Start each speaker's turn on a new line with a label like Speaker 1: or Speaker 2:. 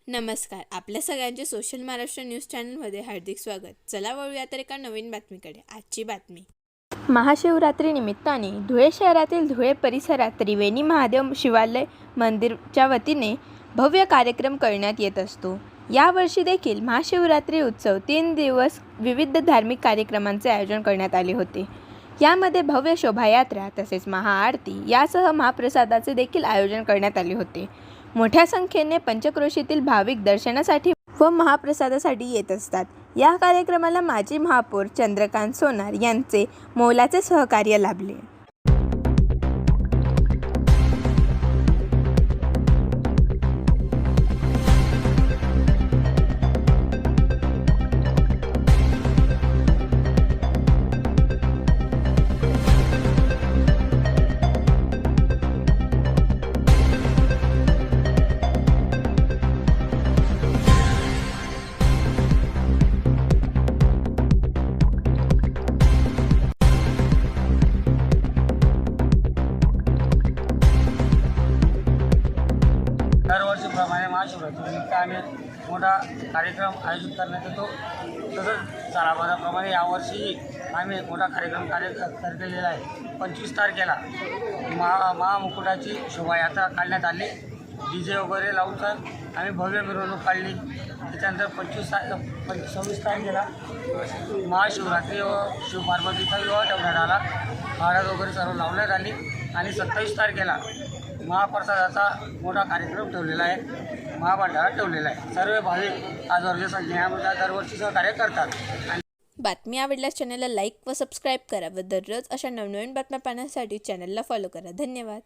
Speaker 1: नमस्कार. आपल्या सगळ्यांचे सोशल महाराष्ट्र न्यूज चॅनलमध्ये हार्दिक स्वागत. चला वळूया तर एका नवीन बातमीकडे. आजची बातमी.
Speaker 2: महाशिवरात्री निमित्ताने धुळे शहरातील धुळे परिसरात त्रिवेणी महादेव शिवालय मंदिरच्या वतीने भव्य कार्यक्रम करण्यात येत असतो. यावर्षी देखील महाशिवरात्री उत्सव 3 दिवस विविध धार्मिक कार्यक्रमांचे आयोजन करण्यात आले होते. यामध्ये भव्य शोभायात्रा तसेच महाआरती यासह महाप्रसादाचे देखील आयोजन करण्यात आले होते. मोठ्या संख्येने पंचक्रोशीतील भाविक दर्शनासाठी व महाप्रसादासाठी येत असतात. या कार्यक्रमाला माजी महापौर चंद्रकांत सोनार यांचे मोलाचे सहकार्य लाभले.
Speaker 3: दरवर्षीप्रमाणे महाशिवरात्रीनिमित्त आम्ही मोठा कार्यक्रम आयोजित करण्यात येतो. तसंच सालाबादाप्रमाणे यावर्षी आम्ही मोठा कार्यक्रम केलेला आहे. 25 तारखेला महामुकुटाची शोभायात्रा काढण्यात आली. DJ वगैरे लावून तर आम्ही भव्य मिरवणूक काढली. त्याच्यानंतर 26 तारखेला महाशिवरात्री व शिवपार्वतीचा विवाह ठेवण्यात आला. हळद वगैरे सर्व लावण्यात आली आणि 27 तारखेला महाप्रसादाचा मोठा कार्यक्रम ठेवलेला आहे. महाभंडारा ठेवलेला आहे. सर्व भाविक आजवरच्या संख्येने दरवर्षी सहकार्य करतात.
Speaker 1: बातमी आवडल्यास चॅनलला लाईक व सबस्क्राईब करा व दररोज अशा नवनवीन बातम्या पाहण्यासाठी चॅनलला फॉलो करा. धन्यवाद.